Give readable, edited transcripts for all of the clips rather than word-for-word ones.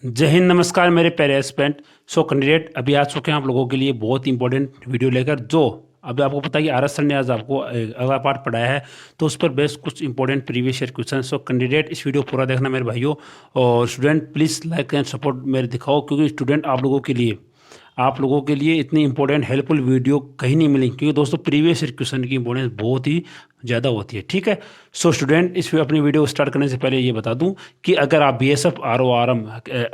जय हिंद, नमस्कार मेरे प्यारे एस्पिरेंट। कैंडिडेट अभी आ चुके हैं आप लोगों के लिए बहुत ही इंपॉर्टेंट वीडियो लेकर। जो अभी आपको पता है कि आर एस सर ने आज आपको अगला पार्ट पढ़ाया है, तो उस पर बेस्ड कुछ important previous year question. Candidate इस वीडियो पूरा देखना मेरे भाइयों, और student please like and support मेरे दिखाओ, क्योंकि स्टूडेंट आप लोगों के लिए इतनी इंपॉर्टेंट हेल्पफुल वीडियो कहीं नहीं मिलेंगी, क्योंकि दोस्तों प्रीवियस ईयर क्वेश्चन की इंपॉर्टेंस बहुत ही ज़्यादा होती है। ठीक है, स्टूडेंट अपनी वीडियो स्टार्ट करने से पहले ये बता दूं कि अगर आप बीएसएफ, आरओआरएम,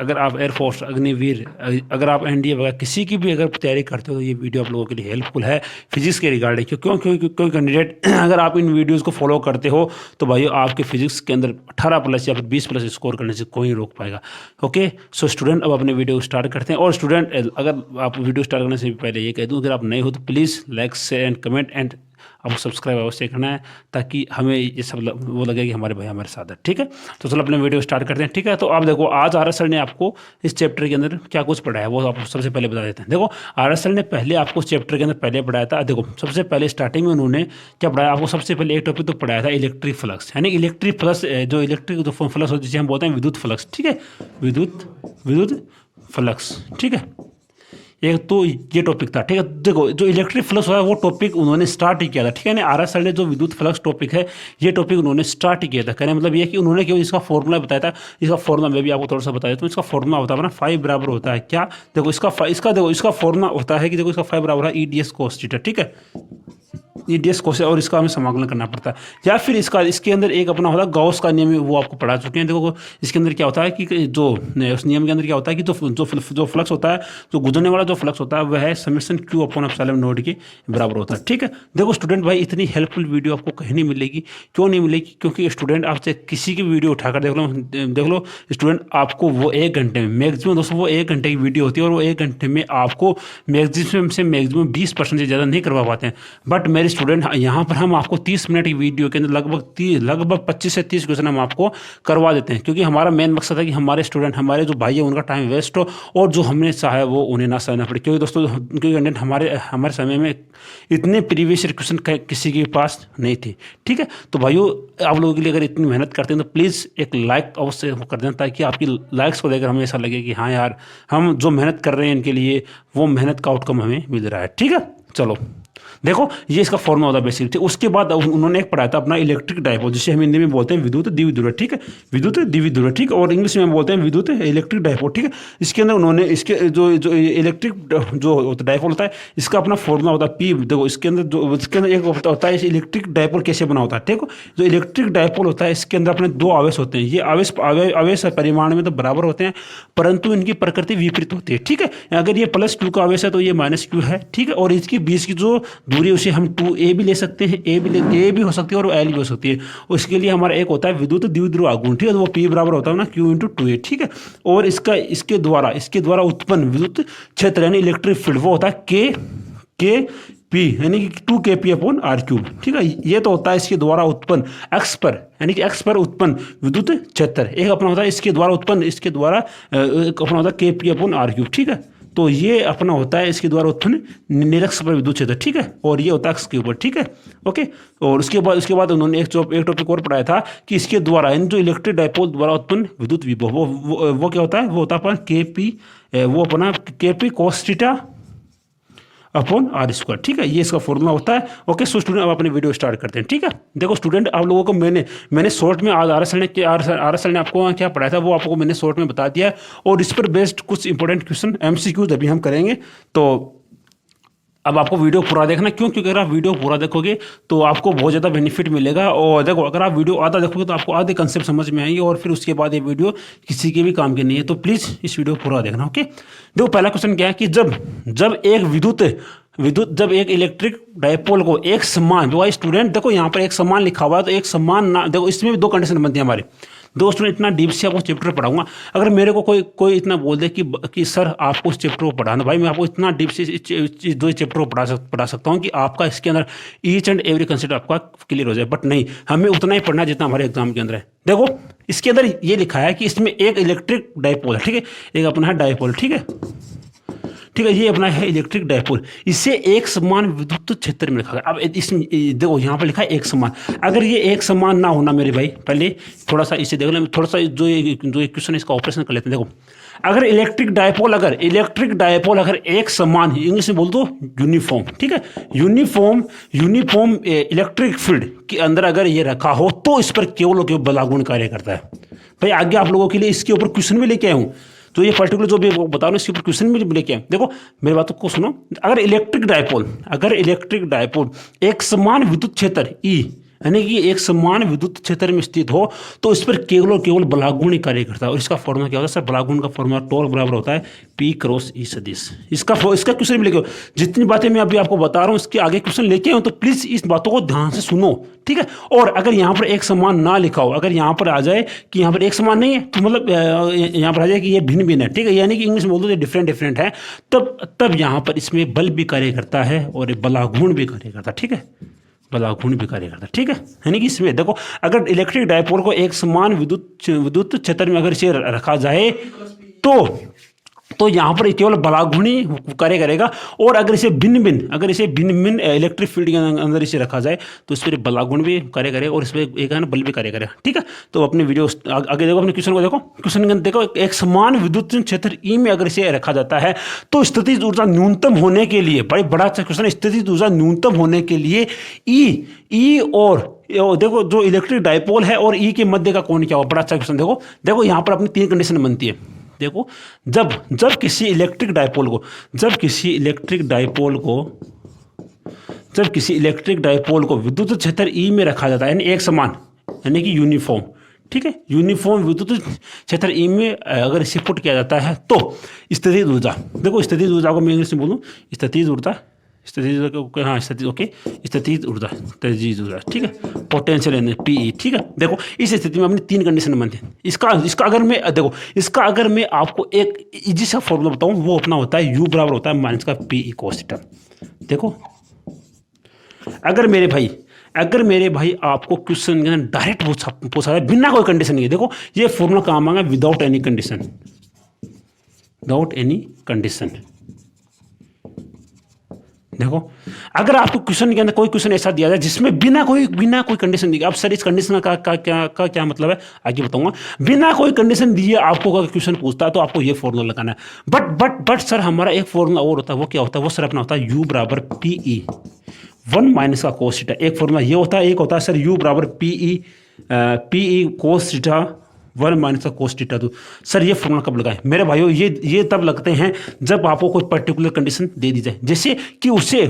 अगर आप एयरफोर्स, अग्निवीर, अगर आप एनडीए वगैरह किसी की भी अगर तैयारी करते हो, तो ये वीडियो आप लोगों के लिए हेल्पफुल है फिजिक्स के रिगार्डिंग। क्यों कैंडिडेट अगर आप इन वीडियोज़ को फॉलो करते हो तो भाई आपके फिजिक्स के अंदर 18+ या फिर 20+ स्कोर करने से कोई रोक पाएगा। ओके, स्टूडेंट अब अपने वीडियो स्टार्ट करते हैं। और स्टूडेंट अगर आप वीडियो स्टार्ट करने से पहले ये कह दूँ, अगर आप नए हो तो please like share and comment and आपको सब्सक्राइब अवश्य करना है, ताकि हमें ये सब वो लगे कि हमारे भाई हमारे साथ है। ठीक है, तो चलो अपने वीडियो स्टार्ट करते हैं। ठीक है, तो आप देखो आज आर एस सर ने आपको इस चैप्टर के अंदर क्या कुछ पढ़ाया है वो आपको सबसे पहले बता देते हैं। देखो आर एस सर ने पहले आपको इस चैप्टर के अंदर पहले पढ़ाया था। देखो सबसे पहले स्टार्टिंग में उन्होंने क्या पढ़ाया आपको, सबसे पहले एक टॉपिक तो पढ़ाया था इलेक्ट्रिक फ्लक्स, यानी इलेक्ट्रिक फ्लक्स, जो इलेक्ट्रिक फ्लक्स होता है जिसे हम बोलते हैं विद्युत फ्लक्स। ठीक है, विद्युत फ्लक्स। ठीक है, एक तो ये टॉपिक था। ठीक है, देखो जो इलेक्ट्रिक फ्लक्स हुआ है वो टॉपिक उन्होंने स्टार्ट ही किया था। ठीक है ना, आर एस सर ने जो विद्युत फ्लक्स टॉपिक है ये टॉपिक उन्होंने स्टार्ट ही किया था। कहने मतलब ये कि उन्होंने केवल इसका फॉर्मूला बताया था। इसका फॉर्मूला मैं भी आपको थोड़ा सा बता देता हूँ। इसका फॉर्मूला होता है ना, फाइव बराबर होता है क्या, देखो इसका फॉर्मूला होता है कि देखो इसका फाइव बराबर है ईडीएस कोस थीटा। ठीक है, ईडीएस कोस, और इसका हमें समाकलन करना पड़ता है। या फिर इसके अंदर एक अपना होता है गॉस का नियम, वो आपको पढ़ा चुके हैं। देखो इसके अंदर क्या होता है कि जो उस नियम के अंदर क्या होता है कि जो फ्लक्स होता है, जो गुजरने वाला जो फ्लक्स होता है वह है summation Q upon epsilon not के बराबर होता है। ठीक है, देखो स्टूडेंट भाई इतनी हेल्पफुल वीडियो आपको कहीं नहीं मिलेगी। क्यों नहीं मिलेगी? क्योंकि स्टूडेंट आपसे किसी की वीडियो उठाकर देख लो स्टूडेंट, आपको वो 1 घंटे में मैक्सिमम, दोस्तों वो 1 घंटे की वीडियो होती है, और वो 1 घंटे में आपको मैक्सिमम से मैक्सिमम 20% से ज़्यादा नहीं करवा पाते हैं। बट मेरे स्टूडेंट यहाँ पर हम आपको 30 मिनट की वीडियो के अंदर लगभग 25 से 30 क्वेश्चन हम आपको करवा देते हैं, क्योंकि हमारा मेन मकसद है कि हमारे स्टूडेंट, हमारे जो भाई है उनका टाइम वेस्ट हो, और जो हमने चाहा वो उन्हें ना सहना पड़े। क्योंकि दोस्तों क्योंकि हमारे समय में इतने प्रीवियस क्वेश्चन किसी के पास नहीं थे। ठीक है, तो भाइयों आप लोगों के लिए अगर इतनी मेहनत करते हैं तो प्लीज़ एक लाइक अवश्य कर दें, ताकि आपकी लाइक्स को देखकर हमें ऐसा लगे कि हाँ यार, हम जो मेहनत कर रहे हैं इनके लिए, वो मेहनत का आउटकम हमें मिल रहा है। ठीक है, चलो देखो ये इसका फॉर्मूला होता है बेसिक। उसके बाद उन्होंने एक पढ़ाया था अपना इलेक्ट्रिक डायपोल, जिसे हम हिंदी में बोलते हैं विद्युत द्विध्रुव। ठीक है, विद्युत द्विध्रुव। ठीक है, और इंग्लिश में बोलते हैं विद्युत इलेक्ट्रिक डायपोल। ठीक है, इसके अंदर उन्होंने इसके जो इलेक्ट्रिक जो डायपोल होता है इसका अपना फॉर्मूला होता है पी। देखो इसके अंदर एक होता है इलेक्ट्रिक डायपोल कैसे बना होता है। ठीक है, जो इलेक्ट्रिक डायपोल होता है इसके अंदर अपने 2 आवेश होते हैं। ये आवेश परिमाण में तो बराबर होते हैं, परंतु इनकी प्रकृति विपरीत होती है। ठीक है, अगर ये +q का आवेश है तो ये -q है। ठीक है, और इसके बीच की जो दूरी उसे हम 2a भी ले सकते हैं, a भी हो सकती है और l भी हो सकती है। और इसके लिए हमारा एक होता है विद्युत द्विध्रुव आघूर्ण। ठीक है, तो वो p बराबर होता है ना q × 2a। ठीक है, और इसके द्वारा उत्पन्न विद्युत क्षेत्र यानी इलेक्ट्रिक फील्ड वो होता है Kp, यानी कि 2Kp/r³। ठीक है, ये तो होता है इसके द्वारा उत्पन्न x पर, यानी कि x पर उत्पन्न विद्युत क्षेत्र। एक अपना होता है इसके द्वारा एक अपना होता है Kp/r³। ठीक है, तो ये अपना होता है इसके द्वारा उत्पन्न निरक्ष पर विद्युत क्षेत्र। ठीक है, और ये होता है x के ऊपर। ठीक है, ओके। और उसके बाद उन्होंने एक टॉपिक और पढ़ाया था कि इसके द्वारा, इन जो इलेक्ट्रिक डायपोल द्वारा उत्पन्न विद्युत विभव वो क्या होता है, वो होता है अपना Kp cos θ/r²। ठीक है, ये इसका फॉर्मूला होता है। ओके, सो स्टूडेंट अब अपनी वीडियो स्टार्ट करते हैं। ठीक है, देखो स्टूडेंट आप लोगों को मैंने शॉर्ट में आज आर एस एल ने आपको क्या पढ़ाया था वो आपको मैंने शॉर्ट में बता दिया है, और इस पर बेस्ड कुछ इंपॉर्टेंट क्वेश्चन MCQs अभी हम करेंगे। तो अब आपको वीडियो पूरा देखना, क्योंकि अगर आप वीडियो पूरा देखोगे तो आपको बहुत ज़्यादा बेनिफिट मिलेगा। और देखो अगर आप वीडियो आधा देखोगे तो आपको आधे कंसेप्ट समझ में आएंगे, और फिर उसके बाद ये वीडियो किसी के भी काम की नहीं है। तो प्लीज़ इस वीडियो पूरा देखना। ओके, देखो पहला क्वेश्चन क्या है कि जब एक इलेक्ट्रिक डायपोल को एक समान, जो स्टूडेंट देखो यहाँ पर एक समान लिखा हुआ है, तो एक समान ना, देखो इसमें भी 2 कंडीशन बनती है हमारे। दोस्तों इतना डीप से आपको चैप्टर पढ़ाऊंगा। अगर मेरे को कोई इतना बोल दे कि सर आपको इस चैप्टर को पढ़ाना, भाई मैं आपको इतना डीप से इस 2 चैप्टर को पढ़ा सकता हूँ कि आपका इसके अंदर ईच एंड एवरी कंसेप्ट आपका क्लियर हो जाए। बट नहीं, हमें उतना ही पढ़ना जितना हमारे एग्जाम के अंदर है। देखो इसके अंदर ये लिखा है कि इसमें एक इलेक्ट्रिक डायपोल है। ठीक है, एक अपना है डायपोल। ठीक है, ठीक है, ये अपना है इलेक्ट्रिक डायपोल, इसे एक समान विद्युत क्षेत्र में रखा गया। अब इसमें देखो यहाँ पर लिखा है एक समान, अगर ये एक समान ना होना मेरे भाई, पहले थोड़ा सा इसे देख लो, थोड़ा सा जो क्वेश्चन इसका ऑपरेशन कर लेते हैं। देखो अगर इलेक्ट्रिक डायपोल अगर एक समान, इंग्लिश में बोल दो यूनिफॉर्म, ठीक है, यूनिफॉर्म इलेक्ट्रिक फील्ड के अंदर अगर ये रखा हो तो इस पर केवल और केवल बलागुण कार्य करता है। भाई आगे आप लोगों के लिए इसके ऊपर क्वेश्चन भी लेके आया हूँ, तो ये पर्टिकुलर जो भी बता रहा हूँ इसके ऊपर क्वेश्चन भी लेके आए। देखो मेरी बातों को सुनो, अगर इलेक्ट्रिक डायपोल एक समान विद्युत क्षेत्र ई, यानी कि एक समान विद्युत क्षेत्र में स्थित हो तो इस पर केवल और केवल बलागुण ही कार्य करता है। और इसका फॉर्मूला क्या होता है सर? बलागुण का फॉर्मूला टॉर्क बराबर होता है P क्रॉस E सदिश। इसका क्वेश्चन भी लेके आओ, जितनी बातें मैं अभी आपको बता रहा हूँ इसके आगे क्वेश्चन लेके आओ, तो प्लीज इस बातों को ध्यान से सुनो, ठीक है। और अगर यहाँ पर एक समान ना लिखा हो, अगर यहाँ पर आ जाए कि यहाँ पर एक समान नहीं है, तो मतलब यहाँ पर आ जाए कि ये भिन्न भिन्न है, ठीक है, यानी कि इंग्लिश में बोल दो ये डिफरेंट है, तब यहाँ पर इसमें बल भी कार्य करता है और बलागुण भी कार्य करता है, ठीक है, बलागुण भी कार्य करता है, ठीक है। यानी कि इसमें देखो अगर इलेक्ट्रिक डायपोल को एक समान विद्युत क्षेत्र में अगर इसे रखा जाए तो यहाँ पर केवल बलागुण ही कार्य करेगा, और अगर इसे भिन्न भिन्न इलेक्ट्रिक फील्ड के अंदर इसे रखा जाए तो इस पर बलागुण भी कार्य करेगा और इस पर एक है ना बल भी कार्य करेगा, ठीक है। तो अपने वीडियो आगे देखो, अपने क्वेश्चन को देखो, क्वेश्चन देखो, एक समान विद्युत क्षेत्र ई में अगर इसे रखा जाता है तो स्थितिज ऊर्जा न्यूनतम होने के लिए, बड़ी बड़ा अच्छा क्वेश्चन, स्थितिज ऊर्जा न्यूनतम होने के लिए ई और देखो जो इलेक्ट्रिक डायपोल है और ई के मध्य का कोण क्या हो, बड़ा अच्छा क्वेश्चन। देखो यहाँ पर अपनी तीन कंडीशन बनती है। देखो जब किसी इलेक्ट्रिक डायपोल को विद्युत क्षेत्र ई में रखा जाता है, यानी एक समान, यानी कि यूनिफॉर्म, ठीक है, यूनिफॉर्म विद्युत क्षेत्र ई में अगर इसे पुट किया जाता है तो स्थितिज ऊर्जा, देखो स्थितिज ऊर्जा को मैं इंग्लिश में बोलूँ स्थितिज ऊर्जा, स्थितिज ऊर्जा, ठीक है, पोटेंशियल एनर्जी PE, ठीक है। देखो इस स्थिति में अपनी तीन कंडीशन बनती है। इसका अगर मैं आपको एक इजी सा फॉर्मूला बताऊं, वो अपना होता है U बराबर होता है माइनस का PE cos थीटा। देखो अगर मेरे भाई आपको क्वेश्चन डायरेक्ट पूछा है बिना कोई कंडीशन नहीं है, देखो ये फॉर्मूला काम आएगा विदाउट एनी कंडीशन। देखो अगर आपको क्वेश्चन के अंदर कोई क्वेश्चन ऐसा दिया जाए जिसमें बिना कोई कंडीशन दी, अब सर इस कंडीशन का क्या मतलब है आगे बताऊंगा। बिना कोई कंडीशन दिए आपको अगर क्वेश्चन पूछता है तो आपको ये फॉर्मूला लगाना है। बट सर हमारा एक फॉर्मूला और होता है, वो क्या होता है? वो सर अपना होता है U बराबर PE 1 माइनस का कोस थीटा। एक फॉर्मूला ये होता है, एक होता है सर U बराबर PE कोस थीटा 1 माइनस का कोस थीटा। तो सर ये फॉर्मूला कब लगाएं मेरे भाइयों? ये तब लगते हैं जब आपको कोई पर्टिकुलर कंडीशन दे दी जाए, जैसे कि उसे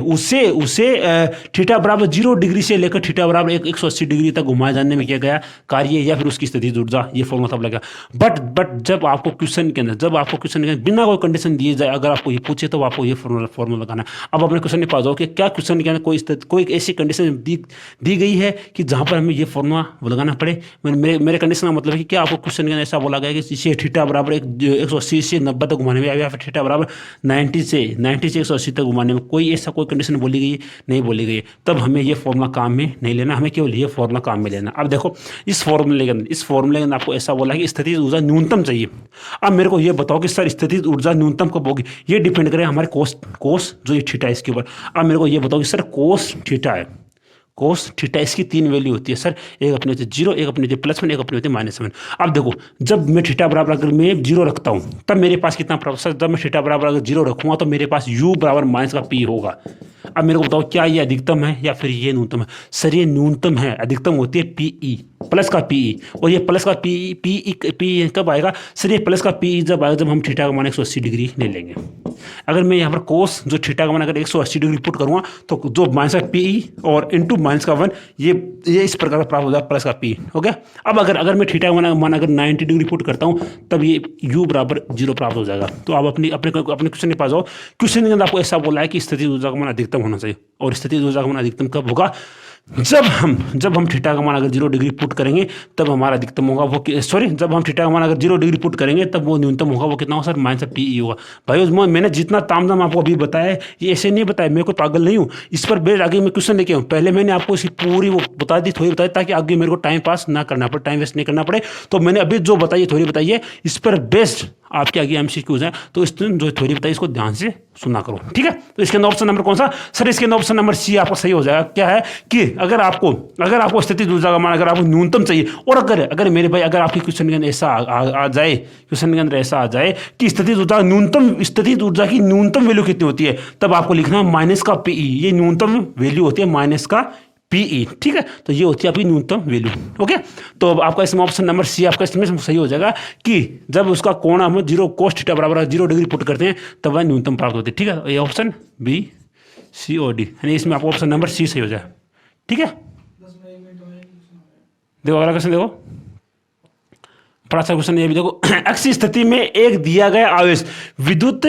थीटा बराबर 0 डिग्री से लेकर थीटा बराबर 180 डिग्री तक घुमाए जाने में किया गया कार्य या फिर उसकी स्थितिज ऊर्जा, ये फॉर्मूला तब लगेगा। बट जब आपको क्वेश्चन के अंदर बिना कोई कंडीशन दिए जाए अगर आपको ये पूछे तो आपको ये फॉर्मूला लगाना है। अब अपने क्वेश्चन में पास जाओ कि क्या क्वेश्चन के अंदर कोई ऐसी कंडीशन दी गई है कि जहाँ पर हमें ये फॉर्मूला लगाना पड़े। मेरे कंडीशन का मतलब है कि क्या क्वेश्चन के अंदर ऐसा बोला गया कि इसे थीटा बराबर 180 से 90 तक घुमाने में या फिर थीटा बराबर 90 से 180 तक घुमाने में कोई ऐसा कोई कंडीशन बोली गई नहीं बोली गई, तब हमें ये फॉर्मूला काम में नहीं लेना, हमें केवल ये फॉर्मूला काम में लेना। अब देखो इस फॉर्मूले के अंदर आपको ऐसा बोला कि स्थितिज ऊर्जा न्यूनतम चाहिए। अब मेरे को ये बताओ कि सर स्थितिज ऊर्जा न्यूनतम कब होगी? ये डिपेंड करे हमारे कोस जो ये थीटा है इसके ऊपर। अब मेरे को ये बताओ कि सर कोस थीटा है, कोस थीटा इसकी तीन वैल्यू होती है सर, एक अपनी होती है 0, एक अपनी होती है +1, एक अपनी होती है -1। अब देखो जब मैं थीटा बराबर अगर मैं 0 रखता हूँ तब मेरे पास कितना प्राप्त सर? जब मैं थीटा बराबर अगर 0 रखूँगा तो मेरे पास U बराबर माइनस का P होगा। अब मेरे को बताओ क्या ये अधिकतम है या फिर ये न्यूनतम है? सर ये न्यूनतम है, अधिकतम होती है PE प्लस का PE, और ये प्लस का PE कब आएगा सर? ये प्लस का PE जब आएगा जब हम थीटा का मान 180 डिग्री ले लेंगे। अगर मैं यहाँ पर कोस जो थीटा का मान अगर 180 डिग्री पुट करूँगा तो जो माइनस का PE और इंटू माइनस का 1 ये इस प्रकार का प्राप्त हो जाएगा प्लस का PE हो गया। अब अगर मैं थीटा का मान अगर 90 डिग्री पुट करता हूँ तब ये U बराबर 0 प्राप्त हो जाएगा। तो आप अपने क्वेश्चन के पास जाओ। क्वेश्चन के अंदर आपको ऐसा बोला है कि स्थितिज ऊर्जा का मान अधिकतम होना चाहिए, और स्थितिज ऊर्जा का मान अधिकतम कब होगा? जब हम थीटा का मान अगर 0 डिग्री पुट करेंगे तब हमारा अधिकतम होगा वो, सॉरी जब हम थीटा का मान अगर 0 डिग्री पुट करेंगे तब वो न्यूनतम होगा, वो कितना होगा सर? माइनस PE होगा। भाई मैंने जितना तामझाम आपको अभी बताया है ये ऐसे नहीं बताया, मैं कोई पागल नहीं हूँ। इस पर बेस्ड आगे मैं क्वेश्चन लेके आऊँ। पहले मैंने आपको इसकी पूरी वो बता दी, थोड़ी बताई, ताकि आगे मेरे को टाइम पास ना करना पड़े, टाइम वेस्ट नहीं करना पड़े। तो मैंने अभी जो बताइए थोड़ी बताइए, इस पर बेस्ड आपके आगे एमसीक्यूज हैं, तो इस जो थ्योरी बताई इसको ध्यान से सुना करो, ठीक है। तो इसके अंदर ऑप्शन नंबर कौन सा सर? इसके अंदर ऑप्शन नंबर सी आपका सही हो जाएगा। क्या है कि अगर आपको स्थिति ऊर्जा का मान अगर आपको न्यूनतम चाहिए, और अगर मेरे भाई अगर आपके क्वेश्चन के अंदर ऐसा आ जाए, क्वेश्चन के अंदर ऐसा आ जाए कि स्थिति ऊर्जा की न्यूनतम वैल्यू कितनी होती है, तब आपको लिखना माइनस का पीई, ये न्यूनतम वैल्यू होती है माइनस का पीई, ठीक है। तो ये होती है आपकी न्यूनतम वैल्यू, ओके। तो आपका इसमें ऑप्शन नंबर सी आपका इसमें सही हो जाएगा कि जब उसका कोण हम 0 cos थीटा बराबर 0 डिग्री पुट करते हैं तब वह न्यूनतम प्राप्त होती है, ठीक है। ये ऑप्शन बी सी और डी, यानी इसमें आपको ऑप्शन नंबर सी सही हो जाए, ठीक है। देखो अगला क्वेश्चन, देखो बड़ा सा क्वेश्चन ये भी देखो। एक्स स्थिति में एक दिया गया आवेश विद्युत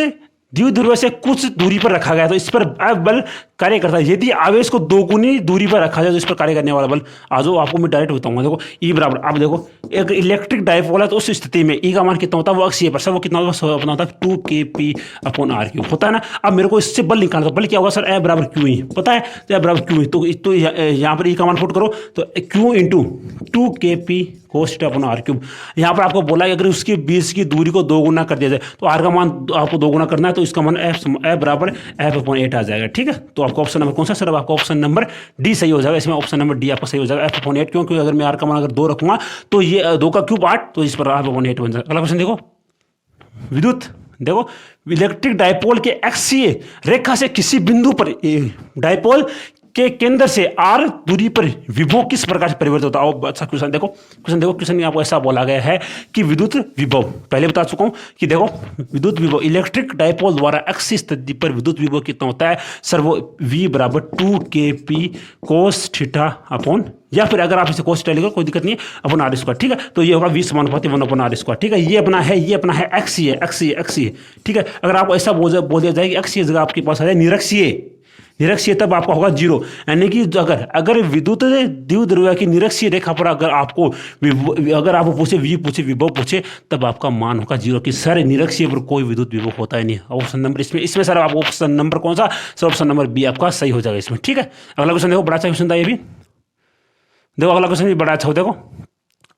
द्विध्रुव से कुछ दूरी पर रखा गया तो इस पर बल कार्य करता है। यदि आवेश को दोगुनी दूरी पर रखा जाए तो इस पर कार्य करने वाला बल, आज आपको मैं डायरेक्ट बताऊंगा। देखो ई बराबर, आप देखो एक इलेक्ट्रिक डायपोल है तो उस स्थिति में ई का मान कितना होता है, वो अक्षीय पर, सर वो कितना अपना होता है 2kp/r³ होता है ना। अब मेरे को इससे बल निकालना, तो बल क्या होगा सर? ए बराबर क्यू ही, पता है तो ए बराबर क्यू ही, तो यहाँ पर ई का मान पुट करो तो Q into 2kp cos θ/r³। यहाँ पर आपको बोला कि अगर उसके बीच की दूरी को दोगुना कर दिया जाए तो आर का मान आपको दोगुना करना है, तो इसका मान एफ बराबर f/8 आ जाएगा, ठीक है। तो आपका ऑप्शन नंबर कौन सा सर? अब आपका ऑप्शन नंबर डी सही हो जाएगा। इसमें ऑप्शन नंबर डी आपका सही हो जाएगा, f/8। क्योंकि अगर मैं आर का मान अगर 2 रखूंगा तो ये 2 का क्यूब 8, तो इस पर f/8 बन जाएगा। अगला क्वेश्चन देखो, विद्युत देखो इलेक्ट्रिक डायपोल के अक्षीय रेखा से किसी बिंदु पर डायपोल के केंद्र से आर दूरी पर विभव किस प्रकार से परिवर्तित होता है? अच्छा क्वेश्चन देखो, क्वेश्चन में आपको ऐसा बोला गया है कि विद्युत विभव, पहले बता चुका हूं कि देखो विद्युत विभव इलेक्ट्रिक डायपोल द्वारा अक्षीय स्थिति पर विद्युत विभव कितना होता है सर? वो V बराबर 2kp cos θ/, या फिर अगर आप इसे cos θ लिखो कोई दिक्कत नहीं है, अपन r², ठीक है। तो ये होगा V समानुपाती 1/r², ठीक है। ये अपना है अक्षीय, ठीक है। अगर आपको ऐसा बोल दिया जाए कि अक्षीय जगह आपके पास है निरक्षीय, तब आपका होगा 0, यानी कि अगर विद्युत द्विध्रुव की निरक्षीय रेखा पर अगर आपको पूछे विभव पूछे तब आपका मान होगा 0, कि सर निरक्षीय पर कोई विद्युत विभव होता ही नहीं। ऑप्शन नंबर इसमें सर आपको ऑप्शन नंबर कौन सा सर? ऑप्शन नंबर बी आपका सही हो जाएगा इसमें, ठीक है। अगला क्वेश्चन देखो, बड़ा अच्छा क्वेश्चन था ये भी, देखो अगला क्वेश्चन भी बड़ा अच्छा हो। देखो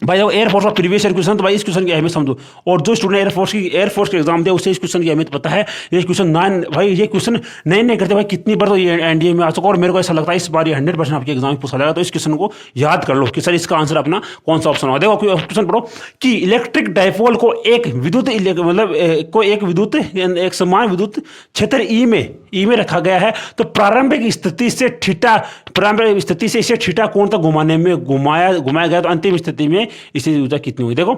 भाई देखो एयरफोर्स का प्रीवियस ईयर क्वेश्चन, तो भाई इस क्वेश्चन की अहमियत समझो, और जो स्टूडेंट एयरफोर्स के एग्जाम दे उसे इस क्वेश्चन की अहमियत पता है। ये क्वेश्चन भाई ये क्वेश्चन नहीं करते भाई, कितनी बार तो ये एनडीए में आ चुका, और मेरे को ऐसा लगता है इस बार ये 100% आपके एग्जाम में पूछा जाएगा। तो इस क्वेश्चन को याद कर लो कि सर इसका आंसर अपना कौन सा ऑप्शन होगा। देखो क्वेश्चन पढ़ो कि इलेक्ट्रिक डायपोल को एक विद्युत एक समान विद्युत क्षेत्र ई में रखा गया है, तो प्रारंभिक स्थिति से इसे थीटा कोण तक घुमाया गया, तो अंतिम स्थिति में इसकी ऊर्जा कितनी हुई? देखो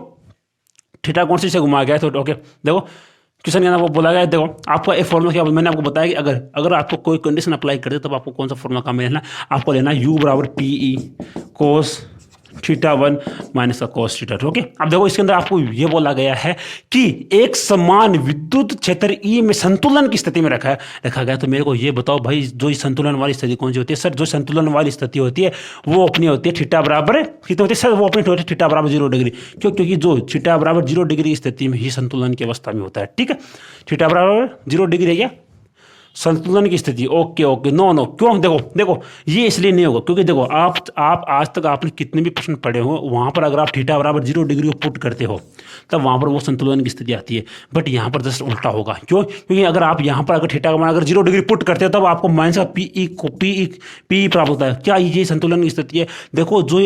थीटा कोण से इसे घुमाया गया, तो ओके देखो क्वेश्चन के अंदर आपको बोला गया है। देखो आपका एक फॉर्मूला क्या, मैंने आपको बताया कि अगर आपको कोई कंडीशन अप्लाई करते तब आपको कौन सा फॉर्मूला काम में लेना, आपको लेना u बराबर PE cos θ1 माइनस का cos θ2, ओके। अब देखो इसके अंदर आपको ये बोला गया है कि एक समान विद्युत क्षेत्र E में संतुलन की स्थिति में रखा गया। तो मेरे को ये बताओ भाई जो संतुलन वाली स्थिति कौन सी होती है? सर जो संतुलन वाली स्थिति होती है वो अपनी होती है थीटा बराबर कितनी होती है सर? वो अपनी होती है थीटा बराबर 0 डिग्री। क्योंकि जो थीटा बराबर 0 डिग्री स्थिति में ही संतुलन की अवस्था में होता है, ठीक है। थीटा बराबर 0 डिग्री है क्या संतुलन की स्थिति? ओके नो क्यों? देखो ये इसलिए नहीं होगा क्योंकि देखो आप आज तक आपने कितने भी प्रश्न पढ़े हो वहां पर अगर आप थीटा बराबर 0 डिग्री को पुट करते हो तब वहां पर वो संतुलन की स्थिति आती है। बट यहाँ पर जस्ट उल्टा होगा। क्यों? क्योंकि अगर आप यहाँ पर अगर थीटा का मान अगर 0 डिग्री पुट करते हो तब आपको माइनस का पीई प्राप्त होता है। क्या ये संतुलन की स्थिति है? देखो जो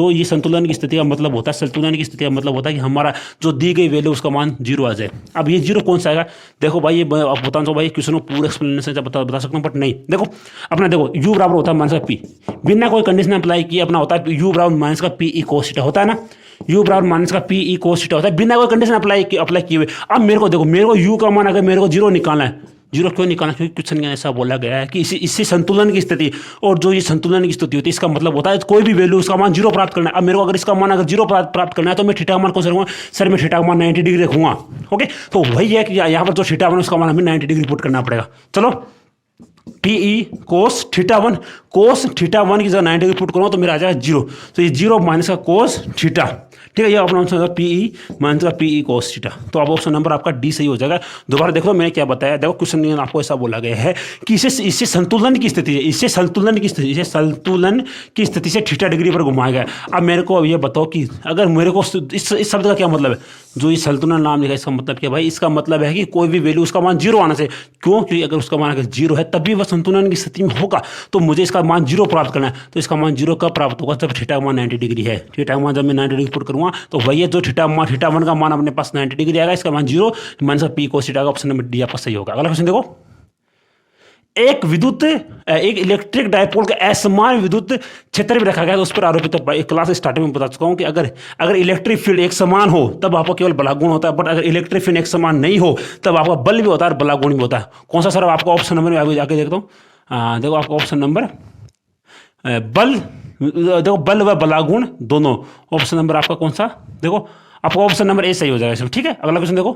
ये संतुलन की स्थिति का मतलब होता है, संतुलन की स्थिति का मतलब होता है कि हमारा जो दी गई वैल्यू उसका मान 0 आ जाए। अब ये 0 कौन सा आएगा? देखो भाई ये आप बता दो भाई क्वेश्चन को पूरे एक्सप्लेनेशन बता सकता हूं, बट नहीं। देखो अपना देखो u बराबर होता है माइनस का पी, बिना कोई कंडीशन अप्लाई किए अपना होता है u बराबर माइनस का पी cos θ होता है ना। u बराबर माइनस का पी cos θ होता है बिना कोई कंडीशन अप्लाई किए हुए। अब मेरे को u का मान अगर मेरे को 0 निकालना है, 0 क्यों निकालना? क्योंकि क्वेश्चन में ऐसा बोला गया है कि इससे संतुलन की स्थिति, और जो ये संतुलन की स्थिति होती है इसका मतलब होता है कोई भी वैल्यू उसका मान 0 प्राप्त करना है। अब मेरे को अगर इसका मान अगर 0 प्राप्त करना है तो मैं थीटा का मान कौन सा रखूंगा? सर मैं थीटा का मान 90 डिग्री रखूंगा, ओके। तो वही है कि यहाँ पर जो थीटा मान उसका मान हमें 90 डिग्री पुट करना पड़ेगा। चलो PE cos θ1 की जगह 90 डिग्री पुट करूँगा तो मेरा आ जाएगा 0। तो ये 0 माइनस का cos θ, ठीक है, ये अपना आंसर होगा पीई माइनस का पीई कोस थीटा। तो अब ऑप्शन नंबर आपका डी सही हो जाएगा। दोबारा देखो मैंने क्या बताया, देखो क्वेश्चन आपको ऐसा बोला गया है कि इससे संतुलन की स्थिति है, इसे संतुलन की स्थिति से थीटा डिग्री पर घुमाया गया। अब मेरे को ये बताओ कि अगर मेरे को इस शब्द का क्या मतलब है, जो ये संतुलन नाम लिखा इसका मतलब क्या भाई, इसका मतलब है कि कोई भी वैल्यू उसका मान जीरो आना चाहिए। क्यों? क्योंकि अगर उसका मान अगर जीरो है तभी वह संतुलन की स्थिति में होगा। तो मुझे इसका मान जीरो प्राप्त करना है, तो इसका मान जीरो कब प्राप्त होगा, जब थीटा का मान 90 डिग्री है। थीटा का मान जब मैं 90 डिग्री पुट करूंगा तो वही है जो थीटा 1 का मान अपने पास 90 डिग्री आएगा, इसका मान zero minus P cos theta का। ऑप्शन नंबर डी आपका सही होगा। अगला क्वेश्चन देखो, एक इलेक्ट्रिक डायपोल का असमान विद्युत क्षेत्र भी रखा गया है, उस पर आरोपित है। क्लास स्टार्टिंग में बता चुका हूं कि अगर इलेक्ट्रिक फील्ड एक समान हो तब आपको केवल बलागुण होता है, बट अगर इलेक्ट्रिक फील्ड एक समान नहीं हो तब आपका बल भी होता है और बलागुण भी होता है। कौन सा सर? आपका ऑप्शन नंबर में आगे जाके देखता हूँ। देखो आपका ऑप्शन नंबर बल, देखो बल व बलागुण दोनों। ऑप्शन नंबर आपका कौन सा? देखो आपका ऑप्शन नंबर ए सही हो जाएगा। ठीक है, अगला क्वेश्चन देखो,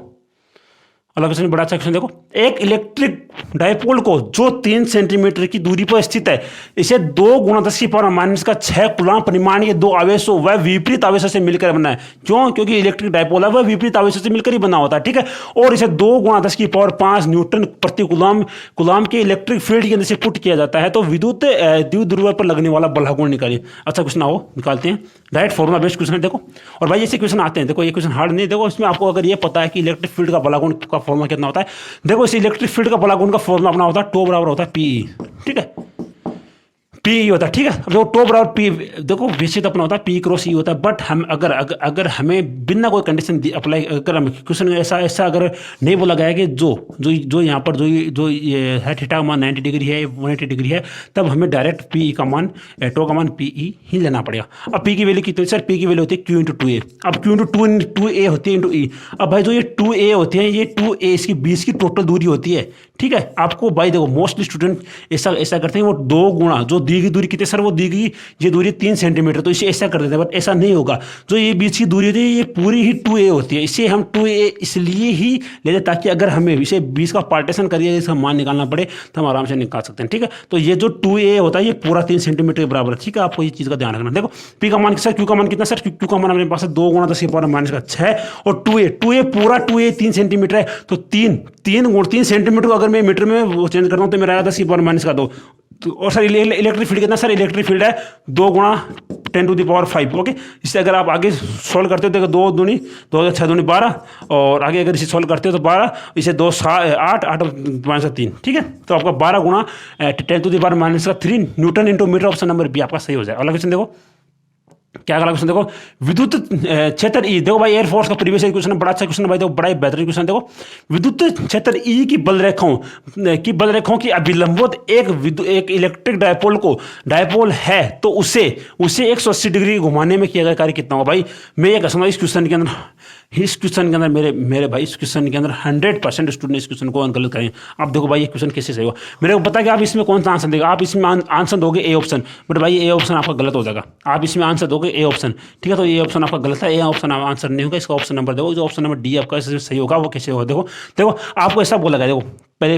अगला क्वेश्चन बड़ा अच्छा क्वेश्चन देखो, एक इलेक्ट्रिक डायपोल को जो 3 सेंटीमीटर की दूरी पर स्थित है, इसे 2 × 10⁻⁶ कूलम्ब परिमाण के 2 आवेशों व विपरीत आवेशों से मिलकर बना है। क्यों? क्योंकि इलेक्ट्रिक डायपोल है वह विपरीत आवेशों से मिलकर ही बना होता है। ठीक है, और इसे 2 × 10⁵ न्यूटन प्रति कूलम्ब के इलेक्ट्रिक फील्ड के अंदर से पुट किया जाता है। तो विद्युत द्विध्रुव पर लगने वाला बलागुण निकालिए। अच्छा क्वेश्चन आओ निकालते हैं, डायरेक्ट फॉर्मूला बेस्ड क्वेश्चन है। देखो और भाई ऐसे क्वेश्चन आते हैं, देखो ये क्वेश्चन हार्ड नहीं। देखो इसमें आपको अगर ये पता है कि इलेक्ट्रिक फील्ड का बलागुण का फॉर्मूला कितना होता है, देखो इस इलेक्ट्रिक फील्ड का बलागुण का फॉर्मूला अपना होता है टो बराबर होता है पीई। ठीक है, पी होता है। ठीक है, अब देखो टो बराबर पी, देखो वैसे तो अपना होता है पी क्रॉस ई होता है, बट हम अगर हमें बिना कोई कंडीशन अप्लाई, अगर हम क्वेश्चन ऐसा अगर नहीं बोला गया है कि जो यहाँ पर जो ये है थीटा का मान 90 डिग्री है 180 डिग्री है, तब हमें डायरेक्ट पी का मान टो का मान पी ई ही लेना पड़ेगा। अब पी की वैल्यू कितनी? सर पी की वैल्यू होती है क्यू इंटू 2a। अब क्यू इंटू 2a होती है इंटू ई। अब भाई जो ये 2a होती है, ये 2a इसकी 20 की टोटल दूरी होती है। ठीक है, आपको भाई देखो मोस्टली स्टूडेंट ऐसा करते हैं, वो 2 गुणा जो दी गई दूरी कितनी सर, वो दी गई ये दूरी 3 सेंटीमीटर, तो इसे ऐसा कर देते हैं, बट ऐसा नहीं होगा। जो ये बीच की दूरी होती है ये पूरी ही 2a होती है। इसे हम 2a इसलिए ही लेते ताकि अगर हमें इसे 20 का पार्टीशन करिए इसका मान निकालना पड़े तो हम आराम से निकाल सकते हैं। ठीक है, तो ये जो 2a होता है ये पूरा 3 सेंटीमीटर के बराबर है। ठीक है, आपको ये चीज़ का ध्यान रखना। देखो पी का मान सर, क्यू का मान कितना सर? क्यू का मान अपने पास 2 × 10⁻⁶ और 2a पूरा 2a 3 सेंटीमीटर है, तो 3 सेंटीमीटर को अगर मैं मीटर में चेंज करता हूँ तो मेरा आया 10⁻⁵ तो। और सर इलेक्ट्रिक फील्ड कितना? सर इलेक्ट्रिक फील्ड है 2 × 10⁵ ओके। इससे अगर आप आगे सॉल्व करते हो तो 2 दूनी 2 6 दूनी 12, और आगे अगर इसे सॉल्व करते हो तो 12, इसे 2 8 8 -3। ठीक है, तो आपका 12 × 10⁻⁻3 newton into metre. Option number B आपका सही हो जाएगा। अगला क्वेश्चन देखो, क्या अगला क्वेश्चन देखो, विद्युत क्षेत्र ई। देखो भाई एयरफोर्स का प्रीवियस क्वेश्चन है, बड़ा अच्छा क्वेश्चन है भाई, देखो बड़ा ही बेहतरीन क्वेश्चन। देखो विद्युत क्षेत्र ई की बल रेखाओं की अभिलंबवत एक इलेक्ट्रिक डायपोल है, तो उसे 180 डिग्री घुमाने में किया गया कार्य कितना होगा? भाई मैं ये कहूँगा इस क्वेश्चन के अंदर मेरे भाई इस क्वेश्चन के अंदर 100% स्टूडेंट इस क्वेश्चन को गलत करेंगे। आप देखो भाई ये क्वेश्चन कैसे सही होगा, मेरे को पता है कि आप इसमें कौन सा आंसर देगा। आप इसमें आंसर दोगे ए ऑप्शन, बट भाई ए ऑप्शन आपका गलत हो जाएगा। आप इसमें आंसर दोगे ए ऑप्शन, ठीक है, तो ये ऑप्शन आपका गलत है, ए ऑप्शन आंसर नहीं होगा। इसका ऑप्शन नंबर देखो, जो ऑप्शन नंबर डी आपका सही होगा वो कैसे होगा। देखो आपको ऐसा बोला गया, देखो पहले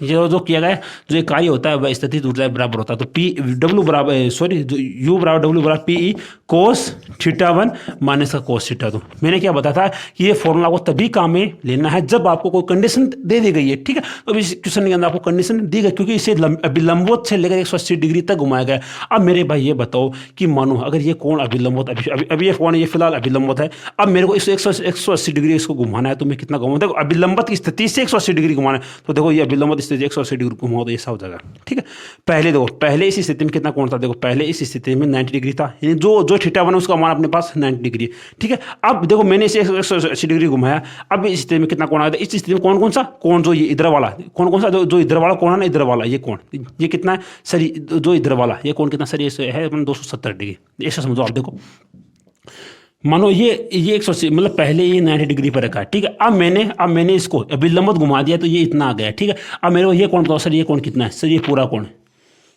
जो किया गया, जो एक कार्य होता है वह स्थितिज ऊर्जा बराबर होता है। तो पी डब्ल्यू बराबर यू बराबर डब्ल्यू बराबर पी ई कोस थीटा 1 माइनस का कोस थीटा 2। मैंने क्या बताया था कि ये फॉर्मूला को तभी काम में लेना है जब आपको कोई कंडीशन दे दी गई है। ठीक है, तो इस क्वेश्चन के अंदर आपको कंडीशन दी गई, क्योंकि इसे अभिलंबवत से लेकर 180 डिग्री तक घुमाया गया। अब मेरे भाई ये बताओ कि मानो अगर ये कोण अभिलंबवत, अभी ये कोण ये फिलहाल अभिलंबवत है, अब मेरे को इस 180 डिग्री इसको घुमाना है, तो मैं कितना घुमाऊँ? देखो अभिलंबत की स्थिति से 180 डिग्री घुमाना है, तो देखो ये अभिलंबत स्थिति 180 डिग्री घुमाओ तो ऐसा हो जाएगा। ठीक है, पहले इस स्थिति में कितना कोण था? देखो पहले इस स्थिति में 90 डिग्री था, जो थीटा 1 उसका मान अपने पास 90 डिग्री। ठीक है, अब देखो मैंने इसे 180 डिग्री घुमाया, अब इस स्थिति में कितना कोण आया? इस स्थिति में कौन सा कोण? जो ये इधर वाला कौन सा जो इधर वाला कोण है ना, इधर वाला ये कोण, ये कितना है सर? जो इधर वाला ये कोण कितना सर? ये है 270 डिग्री। ऐसा समझो आप। देखो मानो ये 180 मतलब पहले ये 90 डिग्री पर रखा है। ठीक है, अब मैंने इसको अभिलंबत घुमा दिया तो ये इतना आ गया। ठीक है, अब मेरे को ये कोण बताओ सर, ये कोण कितना है सर? ये पूरा कोण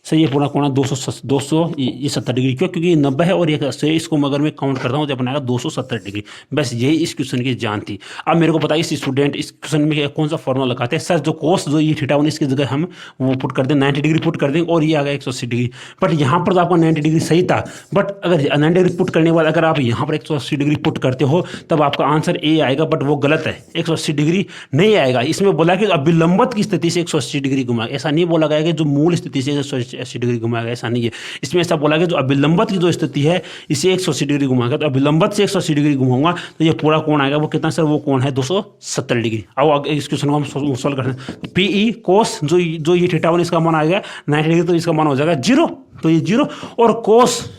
सही है, पूरा कोण 270 डिग्री। क्यों? क्योंकि 90 है और 180 इसको अगर मैं काउंट करता हूँ तो अपना आएगा 270 डिग्री। बस यही इस क्वेश्चन की जान थी। अब मेरे को बताइए स्टूडेंट, इस क्वेश्चन में कौन सा फॉर्मूला लगाते हैं? सर जो कोस जो ये थीटा 1 इसकी जगह हम वो पुट कर दें, 90 डिग्री पुट कर दें और ये आ गया 180 डिग्री। बट यहाँ पर तो आपका 90 डिग्री सही था, बट अगर 90 डिग्री पुट करने के बाद अगर आप यहाँ पर 180 डिग्री पुट करते हो तब आपका आंसर ए आएगा, बट वो गलत है, 180 डिग्री नहीं आएगा। इसमें बोला कि अभिलंबत की स्थिति से 180 डिग्री घुमाएगा, ऐसा नहीं बोला गया कि जो मूल स्थिति से 180 डिग्री घुमाएगा, ऐसा नहीं है। इसमें ऐसा बोला कि जो अभिलंबत की जो स्थिति है इसे 180 डिग्री घुमाएगा, तो अभिलंबत से 180 डिग्री घुमाऊंगा तो ये पूरा कोण आएगा, वो कितना सर? वो कोण है 270 डिग्री। अब इस क्वेश्चन को हम सॉल्व करते हैं। पीई कोस जो ये थीटा 1 इसका मान आएगा 90 डिग्री, तो इसका मान हो जाएगा 0, तो ये 0। और कोस